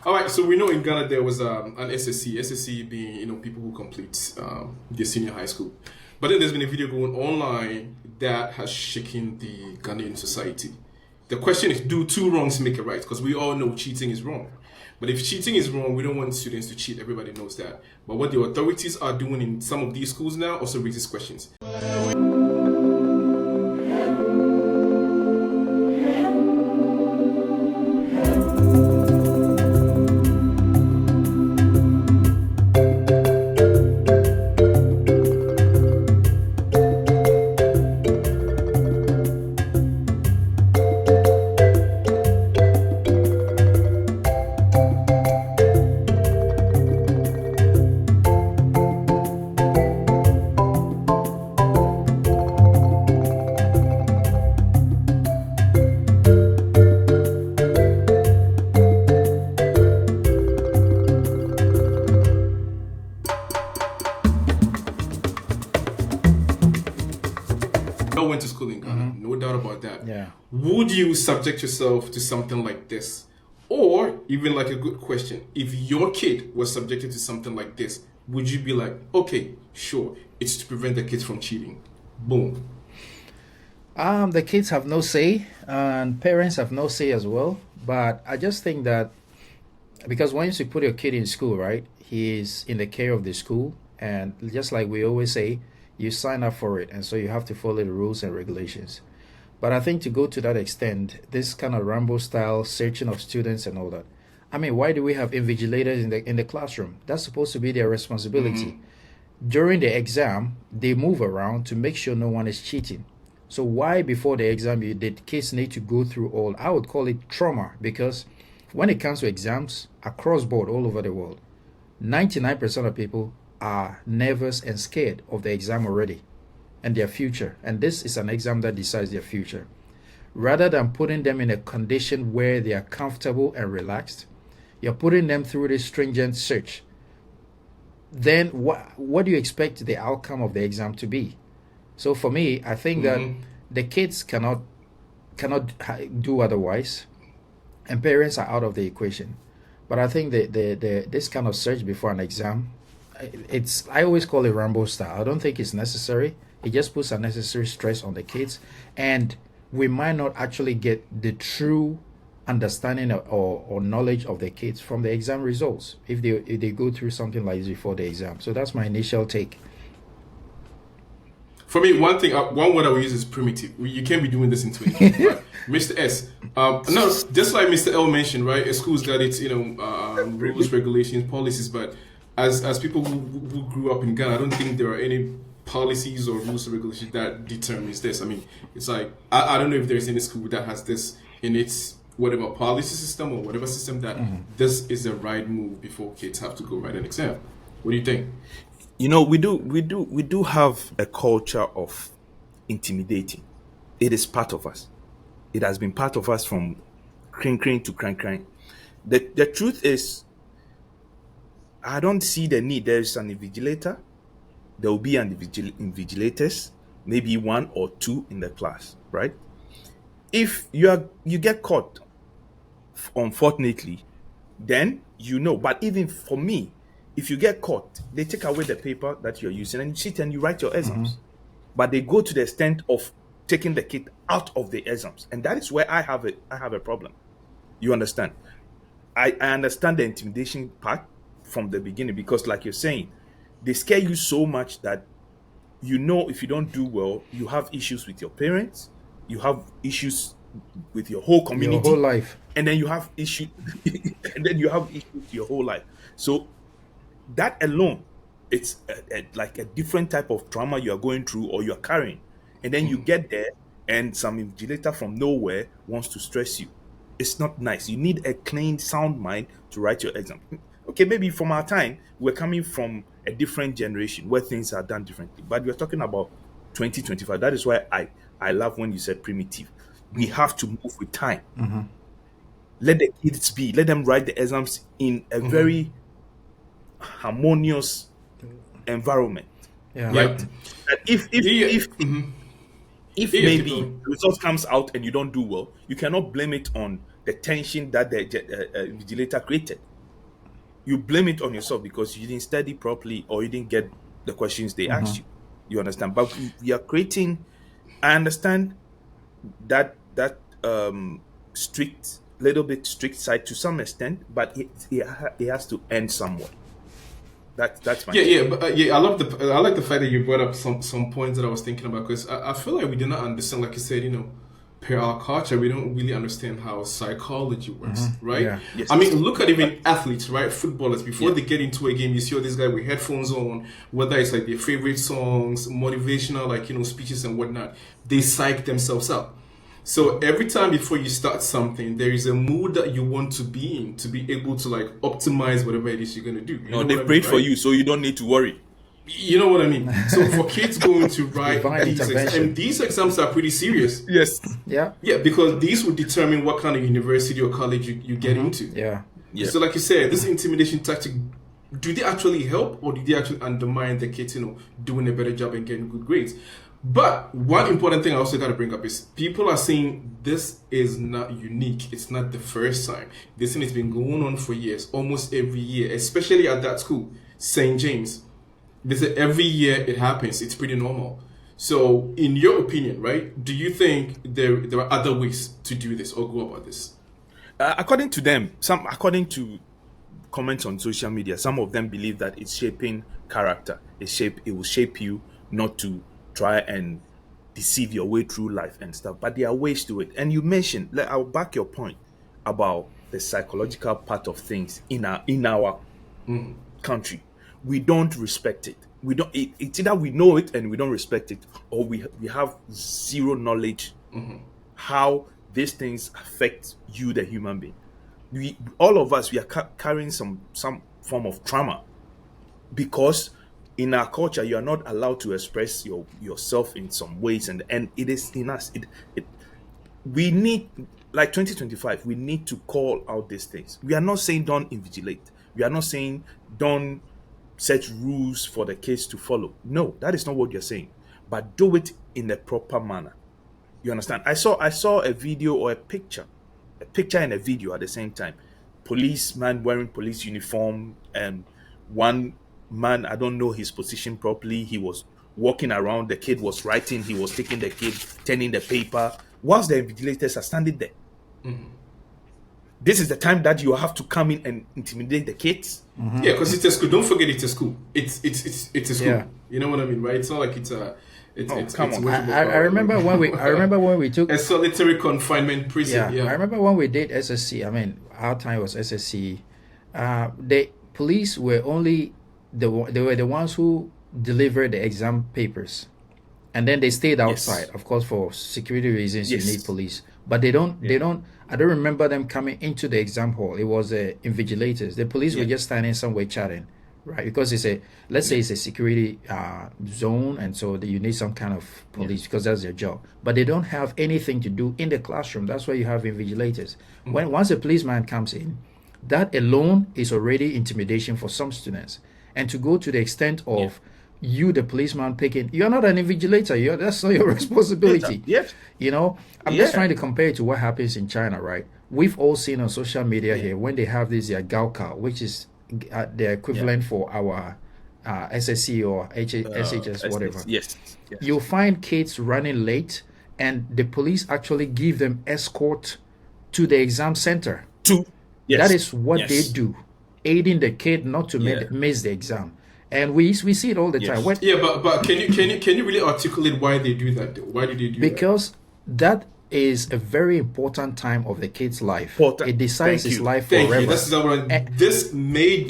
All right, so we know in Ghana there was an SSC, SSC being people who complete their senior high school. But then there's been a video going online that has shaken the Ghanaian society. The question is, do two wrongs make a right? Because we all know cheating is wrong. But if cheating is wrong, we don't want students to cheat. Everybody knows that. But what the authorities are doing in some of these schools now also raises questions. I went to school in Ghana, no doubt about that. Yeah. Would you subject yourself to something like this? Or even like a good question, if your kid was subjected to something like this, would you be like, okay, sure, it's to prevent the kids from cheating? Boom. The kids have no say, and parents have no say as well. But I just think that because once you put your kid in school, right, he is in the care of the school, and just like we always say, you sign up for it, and so you have to follow the rules and regulations. But I think to go to that extent, this kind of Rambo style searching of students and all that. I mean, why do we have invigilators in the classroom? That's supposed to be their responsibility. During the exam, they move around to make sure no one is cheating. So why before the exam the kids need to go through all, I would call it trauma, because when it comes to exams across board all over the world, 99% of people are nervous and scared of the exam already and their future. And this is an exam that decides their future. Rather than putting them in a condition where they are comfortable and relaxed, you're putting them through this stringent search. Then what do you expect the outcome of the exam to be? So for me, I think that the kids cannot do otherwise, and parents are out of the equation. But I think the this kind of search before an exam, I always call it Rambo style. I don't think it's necessary. It just puts unnecessary stress on the kids, and we might not actually get the true understanding or knowledge of the kids from the exam results if they go through something like this before the exam. So that's my initial take. For me, one word I would use is primitive. You can't be doing this in 2025. Mr. S. No, just like Mr. L mentioned, right? A school's got its, rules, regulations, policies, but as people who grew up in Ghana, I don't think there are any policies or rules or regulations that determines this. I mean, it's like, I don't know if there's any school that has this in its whatever policy system or whatever system that this is the right move before kids have to go write an exam. What do you think? We do have a culture of intimidating. It is part of us. It has been part of us from crank to crank. The truth is, I don't see the need. There is an invigilator. There will be an invigilators, maybe one or two in the class, right? If you get caught, unfortunately, then you know. But even for me, if you get caught, they take away the paper that you're using and you sit and you write your exams. But they go to the extent of taking the kid out of the exams. And that is where I have a problem. You understand? I understand the intimidation part from the beginning, because like you're saying, they scare you so much that if you don't do well, you have issues with your parents, you have issues with your whole community, Your whole life. and then you have issues your whole life. So that alone, it's like a different type of trauma you are going through or you're carrying. And then you get there and some invigilator from nowhere wants to stress you. It's not nice. You need a clean, sound mind to write your exam. Okay, maybe from our time, we're coming from a different generation where things are done differently. But we're talking about 2025. That is why I love when you said primitive. We have to move with time. Let the kids be. Let them write the exams in a very harmonious environment. Yeah. Right? And if maybe results comes out and you don't do well, you cannot blame it on the tension that the vigilator created. you blame it on yourself because you didn't study properly or you didn't get the questions they asked you. You understand? But we are creating. I understand that strict, little bit strict side to some extent, but it has to end somewhere. That's my Yeah, take. yeah, but I like the fact that you brought up some points that I was thinking about because I feel like we do not understand, like you said, per our culture, we don't really understand how psychology works, right? Yeah. Yes. I mean, look at even athletes, right? Footballers, before Yeah. they get into a game, you see all this guy with headphones on, whether it's like their favorite songs, motivational, like, speeches and whatnot, they psych themselves up. So every time before you start something, there is a mood that you want to be in to be able to like optimize whatever it is you're gonna do. You know No, they what I prayed mean, for right? you, so you don't need to worry. You know what I mean? So for kids going to write Divine these exams, intervention. and these exams are pretty serious. Yes. Yeah. Yeah, because these will determine what kind of university or college you get into. Yeah. Yeah. So like you said, this intimidation tactic, do they actually help or do they actually undermine the kids, doing a better job and getting good grades? But one important thing I also got to bring up is people are saying this is not unique. It's not the first time. This thing has been going on for years, almost every year, especially at that school, St. James. They say every year it happens. It's pretty normal. So, in your opinion, right? Do you think there are other ways to do this or go about this? According to them, according to comments on social media, some of them believe that it's shaping character. It will shape you not to try and deceive your way through life and stuff. But there are ways to it. And you mentioned, I'll back your point about the psychological part of things in our country. We don't respect it. We don't. It's either we know it and we don't respect it, or we have zero knowledge how these things affect you, the human being. All of us, we are carrying some form of trauma because in our culture you are not allowed to express yourself in some ways, and it is in us. We need, like 2025, we need to call out these things. We are not saying don't invigilate. We are not saying don't set rules for the kids to follow. No, that is not what you're saying. But do it in a proper manner. You understand? I saw a video or a picture and a video at the same time. Policeman wearing police uniform, and one man, I don't know his position properly. He was walking around. The kid was writing. He was taking the kid, turning the paper, whilst the invigilators are standing there. This is the time that you have to come in and intimidate the kids. Yeah, because it's a school. Don't forget it's a school. It's a school. Yeah. You know what I mean, right? It's not like it's a. Come on. I remember when we took a solitary confinement prison. Yeah. I remember when we did SSC. I mean, our time was SSC. The police were only they were the ones who delivered the exam papers, and then they stayed outside. Of course, for security reasons, Yes. you need police, but they don't. I don't remember them coming into the exam hall. It was invigilators. The police were just standing somewhere chatting, right? Because let's say it's a security zone, and so you need some kind of police because that's their job. But they don't have anything to do in the classroom. That's why you have invigilators. Once a policeman comes in, that alone is already intimidation for some students. And to go to the extent of you, the policeman, you're not an invigilator. That's not your responsibility. Yes. I'm just trying to compare it to what happens in China, right? We've all seen on social media here when they have this Gaokao, which is the equivalent for our SSC or SHS, whatever. Yes. You'll find kids running late, and the police actually give them escort to the exam center. That is what they do, aiding the kid not to miss the exam. And we see it all the time. But can you really articulate why they do that? Though? Why do they do that? Because that is a very important time of the kid's life. It decides his life Thank forever. You. This may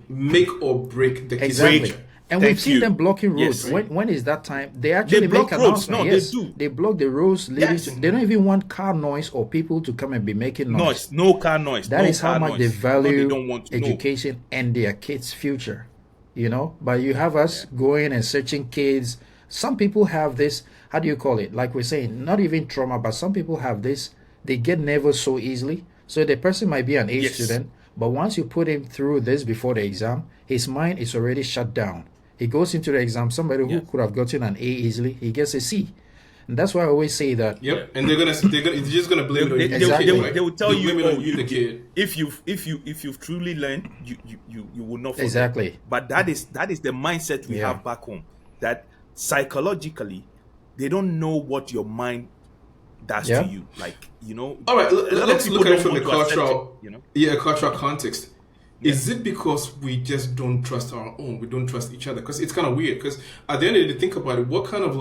make or break the kid's future. And we've seen them blocking roads. When is that time? They actually make announcements. They do. They block the roads. They don't even want car noise or people to come and be making noise. No car noise. That is how much they value they education and their kids' future. But you have us going and searching kids. Some people have this, how do you call it? Like we're saying, not even trauma, but some people have this, they get nervous so easily. So the person might be an A student, but once you put him through this before the exam, his mind is already shut down. He goes into the exam, somebody who could have gotten an A easily, he gets a C. And that's why I always say that. Yep, and they're just gonna blame it on you. Exactly. They will tell you, blame it on you, the kid. if you've truly learned, you will not forget. Exactly. But that is the mindset we have back home. That psychologically, they don't know what your mind does to you. Like, you know. All right, let's look at it from the cultural, cultural context. Is it because we just don't trust our own? We don't trust each other? Because it's kind of weird. Because at the end of the day, think about it. What kind of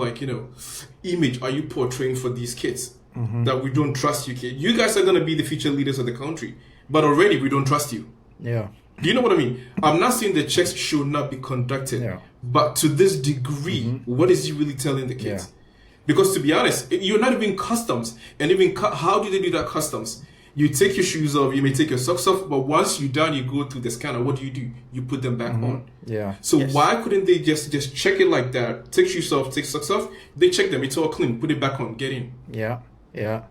image are you portraying for these kids that we don't trust you, kid? You guys are going to be the future leaders of the country, but already we don't trust you. Yeah. Do you know what I mean? I'm not saying the checks should not be conducted, but to this degree, what is he really telling the kids? Yeah. Because to be honest, you're not even customs, and even how do they do that customs? You take your shoes off, you may take your socks off, but once you're done, you go through the scanner. What do? You put them back on. Yeah. So why couldn't they just check it like that? Take shoes off, take socks off. They check them. It's all clean. Put it back on. Get in. Yeah. Yeah.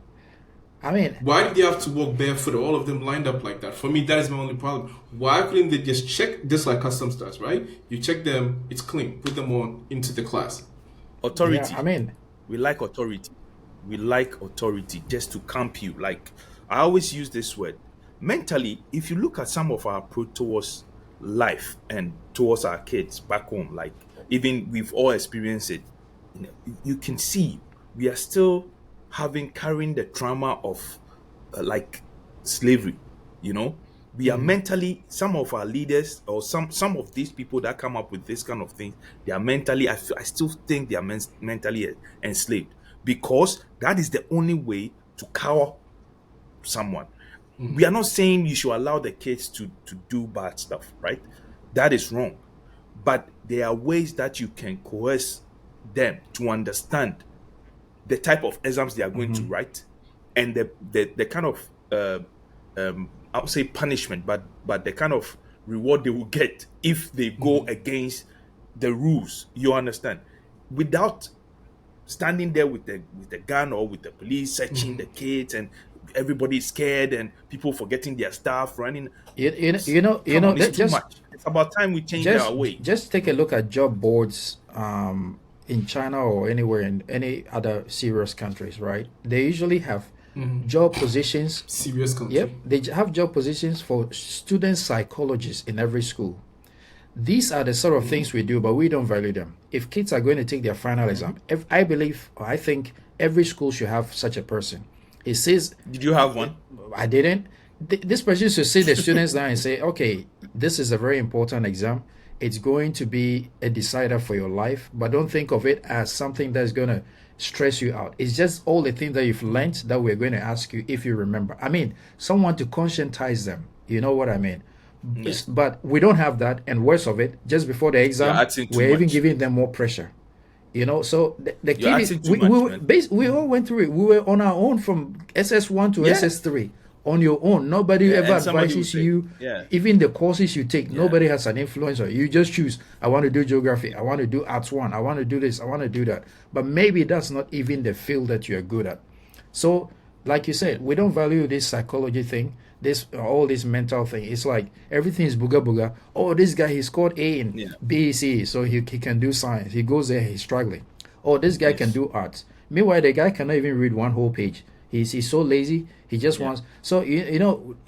I mean, why did they have to walk barefoot? All of them lined up like that. For me, that is my only problem. Why couldn't they just check, just like customs does, right? You check them, it's clean. Put them on into the class. Authority. Yeah, I mean, we like authority. We like authority just to camp you. Like, I always use this word. Mentally, if you look at some of our approach towards life and towards our kids back home, like even we've all experienced it, you can see we are still carrying the trauma of like slavery. We are mentally, some of our leaders or some of these people that come up with this kind of thing, they are mentally, I still think they are mentally enslaved, because that is the only way to cower someone. We are not saying you should allow the kids to do bad stuff, right? That is wrong. But there are ways that you can coerce them to understand the type of exams they are going to write, and the kind of I would say punishment, but the kind of reward they will get if they go against the rules. You understand? Without standing there with the gun or with the police searching the kids, and everybody is scared and people forgetting their stuff, running. It's too much. It's about time we change our way. Just take a look at job boards in China or anywhere in any other serious countries, right? They usually have job positions. Serious country. Yep, they have job positions for student psychologists in every school. These are the sort of things we do, but we don't value them. If kids are going to take their final exam, I think every school should have such a person. It says, did you have one? I didn't. This person should sit the students down and say, okay, this is a very important exam. It's going to be a decider for your life, but don't think of it as something that's going to stress you out. It's just all the things that you've learned that we're going to ask you if you remember. I mean, someone to conscientize them. You know what I mean? Yes. But we don't have that, and worse of it, just before the exam, we're even giving them more pressure. So the kid, we all went through it. We were on our own from SS1 to SS3 on your own. Nobody ever advises you. Even the courses you take, nobody has an influence on you. You just choose. I want to do geography. I want to do arts 1. I want to do this. I want to do that. But maybe that's not even the field that you're good at. So, like you said, we don't value this psychology thing. All this mental thing. It's like everything is booga booga. Oh, this guy, he scored A in BEC, so he can do science. He goes there, he's struggling. Oh, this guy can do arts. Meanwhile, the guy cannot even read one whole page. He's so lazy. He just wants. So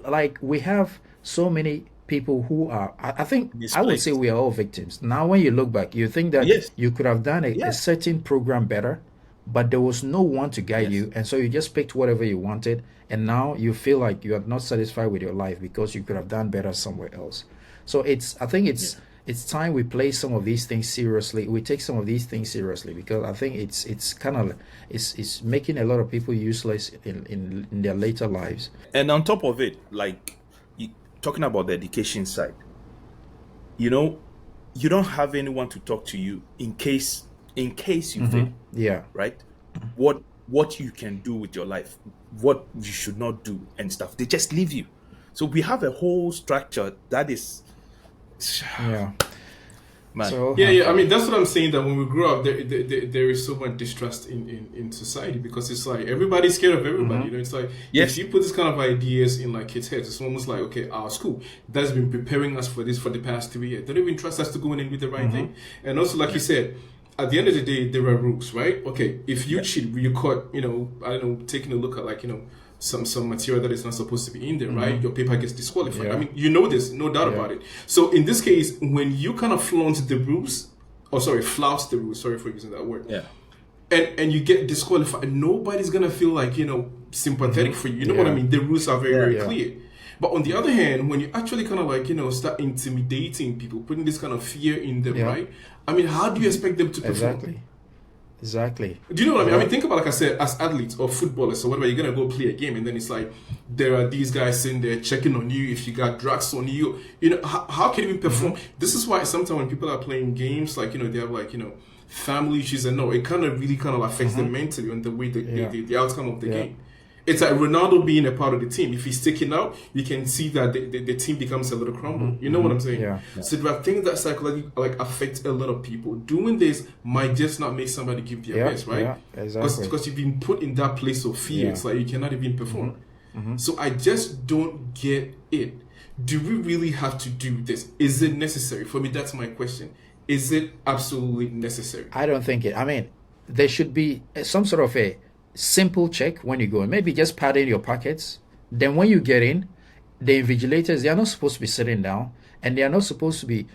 like we have so many people who are. I think misplaced. I would say we are all victims. Now, when you look back, you think that you could have done a certain program better, but there was no one to guide you, and so you just picked whatever you wanted, and now you feel like you are not satisfied with your life because you could have done better somewhere else. So I think it's time we play some of these things seriously. We take some of these things seriously, because I think it's kind of it's making a lot of people useless in their later lives. And on top of it, like talking about the education side, you don't have anyone to talk to you in case you fail. Yeah. Right? What you can do with your life, what you should not do and stuff. They just leave you. So we have a whole structure that is Man. So, I mean, that's what I'm saying, that when we grow up, there is so much distrust in society, because it's like everybody's scared of everybody. It's like if you put this kind of ideas in like kids' heads, it's almost like, okay, our school that's been preparing us for this for the past 3 years. They don't even trust us to go in and do the right thing. And also, like you said, at the end of the day, there are rules, right? Okay, if you cheat, you caught, I don't know, taking a look at like, some material that is not supposed to be in there, right? Your paper gets disqualified. Yeah. I mean, you know this, no doubt about it. So in this case, when you kind of flout the rules, sorry for using that word. Yeah. And you get disqualified, nobody's gonna feel like, sympathetic for you. You know what I mean? The rules are very clear. But on the other hand, when you actually kind of like, start intimidating people, putting this kind of fear in them, right? I mean, how do you expect them to perform? Exactly. Do you know what I mean? I mean, think about, like I said, as athletes or footballers or whatever, you're going to go play a game and then it's like, there are these guys sitting there checking on you if you got drugs on you. How can you even perform? This is why sometimes when people are playing games, like, they have like, family issues and it kind of really kind of affects them mentally on the way the outcome of the game. It's like Ronaldo being a part of the team. If he's sticking out, you can see that the team becomes a little crumble. You know what I'm saying? Yeah. So there are things that psychologically like affect a lot of people. Doing this might just not make somebody give their best, right? Yeah, exactly. Because you've been put in that place of fear. It's like you cannot even perform. So I just don't get it. Do we really have to do this? Is it necessary? For me, that's my question. Is it absolutely necessary? I don't think it. I mean, there should be some sort of a simple check when you go in. Maybe just pad in your pockets. Then when you get in, the invigilators, they are not supposed to be sitting down, and they're supposed to be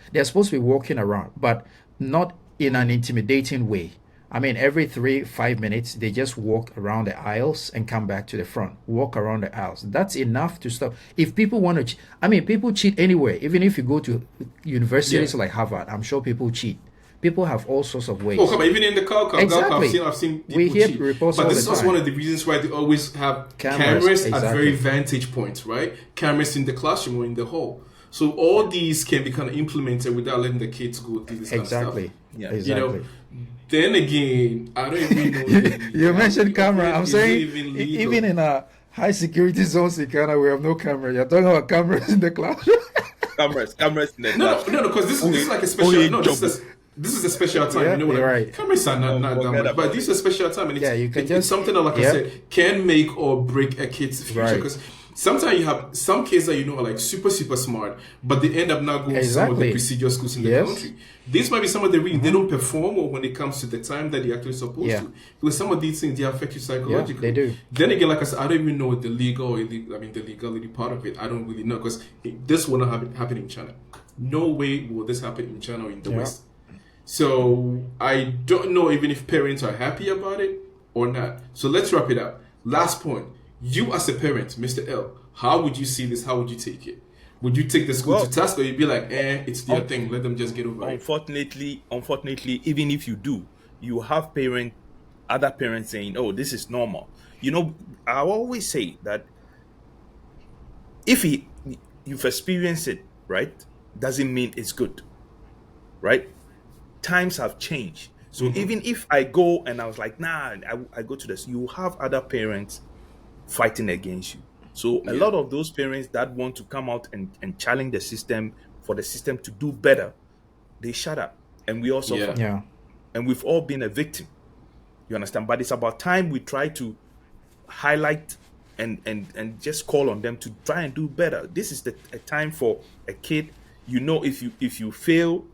walking around, but not in an intimidating way. I mean, every 3-5 minutes, they just walk around the aisles and come back to the front. Walk around the aisles. That's enough to stop. If people want to, people cheat anywhere. Even if you go to universities like Harvard, I'm sure people cheat. People have all sorts of ways. Oh, come on, even in the car, exactly. I've seen people we hear cheat. reports but all this the is time. one of the reasons why they always have cameras at very vantage points, right? Cameras in the classroom or in the hall. So all these can be kind of implemented without letting the kids go through this kind of stuff. Yeah. Exactly. Then again, I don't even know. You mentioned camera. I'm saying even in a high security zones in Ghana, we have no camera. You're talking about cameras in the classroom. cameras in the no, because this is like a special. No, this is a special time. Yeah, you know what you're I mean? right. Cameras are not that much, but this is a special time, and it's something that, like I said, can make or break a kid's future. Because sometimes you have some kids that are like super smart, but they end up not going to some of the prestigious schools in the country. These might be some of the reasons they don't perform when it comes to the time that they're actually supposed to. Because some of these things, they affect you psychologically. Yeah, they do. Then again, like I said, I don't even know the the legality part of it. I don't really know, because this will not happen in China. No way will this happen in China or in the West. So I don't know even if parents are happy about it or not. So let's wrap it up. Last point. You as a parent, Mr. L, how would you see this? How would you take it? Would you take the school to task, or you'd be like, it's their thing, let them just get over it? Unfortunately, even if you do, you have other parents saying, oh, this is normal. I always say that if you've experienced it, right, doesn't mean it's good, right? Times have changed. So even if I go and I was like, nah, I go to this, you have other parents fighting against you. So a lot of those parents that want to come out and challenge the system for the system to do better, they shut up. And we all suffer. Yeah. And we've all been a victim. You understand? But it's about time we try to highlight and just call on them to try and do better. This is a time for a kid. If you fail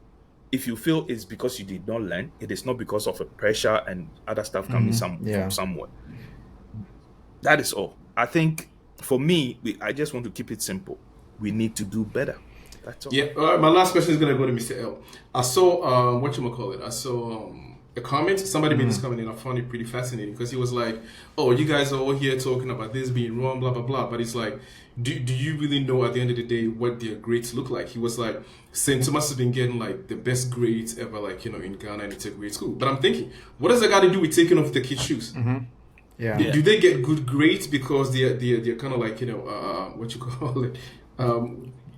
it's because you did not learn. It is not because of a pressure and other stuff coming from somewhere. That is all. I think for me, I just want to keep it simple. We need to do better. That's all. Yeah. All right. My last question is going to go to Mr. L. I saw I saw a comment. Somebody made this comment, and I found it pretty fascinating, because he was like, "Oh, you guys are all here talking about this being wrong, blah blah blah." But it's like, do you really know at the end of the day what their grades look like? He was like, St. Thomas has been getting like the best grades ever, like in Ghana, and it's a great school. But I'm thinking, what does that got to do with taking off the kids' shoes? Yeah. Do they get good grades because they're kind of like what you call it,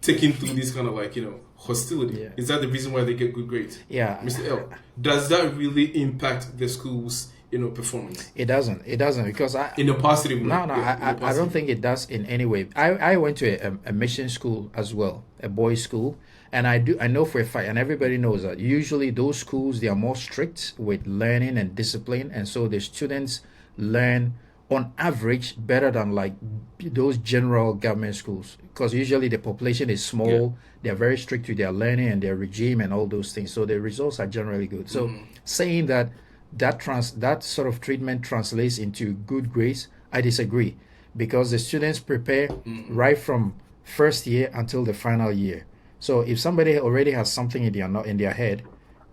taking through this kind of like hostility? Yeah. Is that the reason why they get good grades? Yeah. Mr. L, does that really impact the school's performance? It doesn't because in a positive way. I don't think it does in any way. I went to a mission school as well, a boys' school, and I know for a fact, and everybody knows that usually those schools, they are more strict with learning and discipline, and so the students learn on average better than like those general government schools, because usually the population is small, they're very strict with their learning and their regime and all those things, so the results are generally good. So saying that that sort of treatment translates into good grades, I disagree, because the students prepare right from first year until the final year. So if somebody already has something in their head,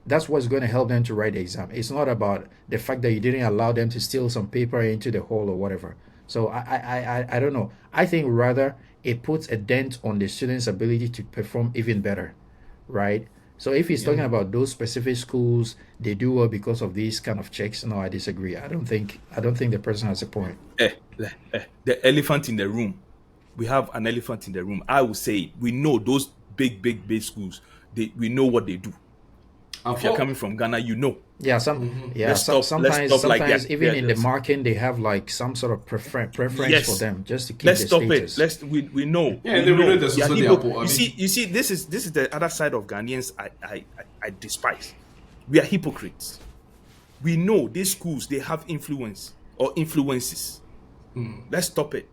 that's what's going to help them to write the exam. It's not about the fact that you didn't allow them to steal some paper into the hall or whatever. So I don't know. I think rather it puts a dent on the student's ability to perform even better, right? So if he's talking about those specific schools, they do well because of these kind of checks. No, I disagree. I don't think the person has a point. The elephant in the room. We have an elephant in the room. I would say we know those big schools. We know what they do. If you're coming from Ghana, you know. Yeah, sometimes even in the marking they have like some sort of preference for them just to keep the status. We know. Yeah, and we know there's also the APPOR. You see, this is the other side of Ghanaians I despise. We are hypocrites. We know these schools, they have influence or influences. Let's stop it.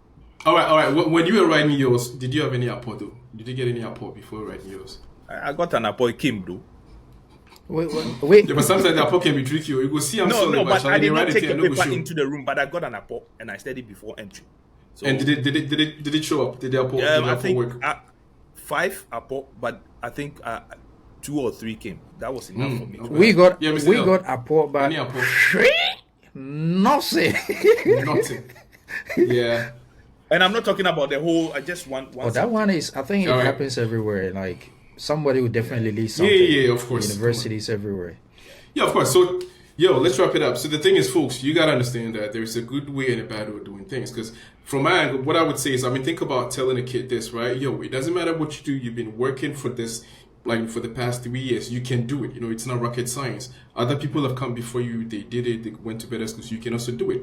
All right. When you were writing yours, did you have any APPOR though? Did you get any APPOR before writing yours? I got an APPOR. It came though. Wait. Yeah, but sometimes the APPOR can be tricky. You go see, no, but I did not take a paper into the room, but I got an APPOR and I studied before entry. So, and did it show up? Did the APPOR, I think work? 5 APPOR, but I think 2 or 3 came. That was enough for me. Okay. We got L. APPOR, but Any APPOR? nothing. Nothing. Yeah. And I'm not talking about the whole. I just want. Oh, that one is. I think it happens everywhere. Like somebody would definitely leave something. Yeah, of course. Universities everywhere. Yeah, of course. So, let's wrap it up. So the thing is, folks, you gotta understand that there's a good way and a bad way of doing things. Because from my angle, what I would say is, think about telling a kid this, right? It doesn't matter what you do. You've been working for this, like for the past 3 years. You can do it. It's not rocket science. Other people have come before you. They did it. They went to better schools. You can also do it.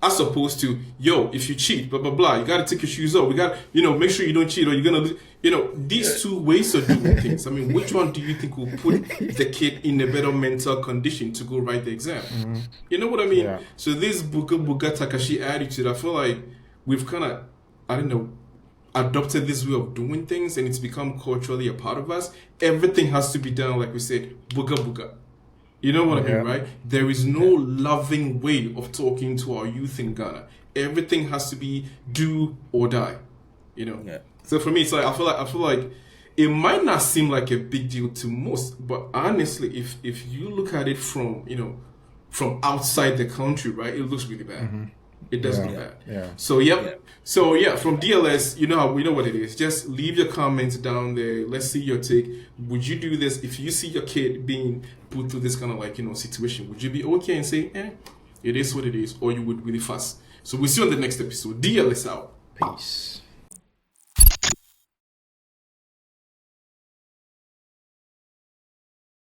As opposed to, if you cheat, blah, blah, blah, you got to take your shoes off. We got, make sure you don't cheat or you're going to, these two ways of doing things. Which one do you think will put the kid in a better mental condition to go write the exam? Mm-hmm. You know what I mean? Yeah. So this Buga Takashi attitude, I feel like we've kind of, adopted this way of doing things and it's become culturally a part of us. Everything has to be done, like we said, Buga. You know what I mean, right? There is no loving way of talking to our youth in Ghana. Everything has to be do or die. Yeah. So for me, it's like I feel like it might not seem like a big deal to most, but honestly, if you look at it from from outside the country, right, it looks really bad. Mm-hmm. It does look bad. Yeah. So from DLS, we know what it is. Just leave your comments down there. Let's see your take. Would you do this if you see your kid being put through this kind of situation? Would you be okay and say, it is what it is, or you would really fuss? So we'll see you on the next episode. DLS out. Peace.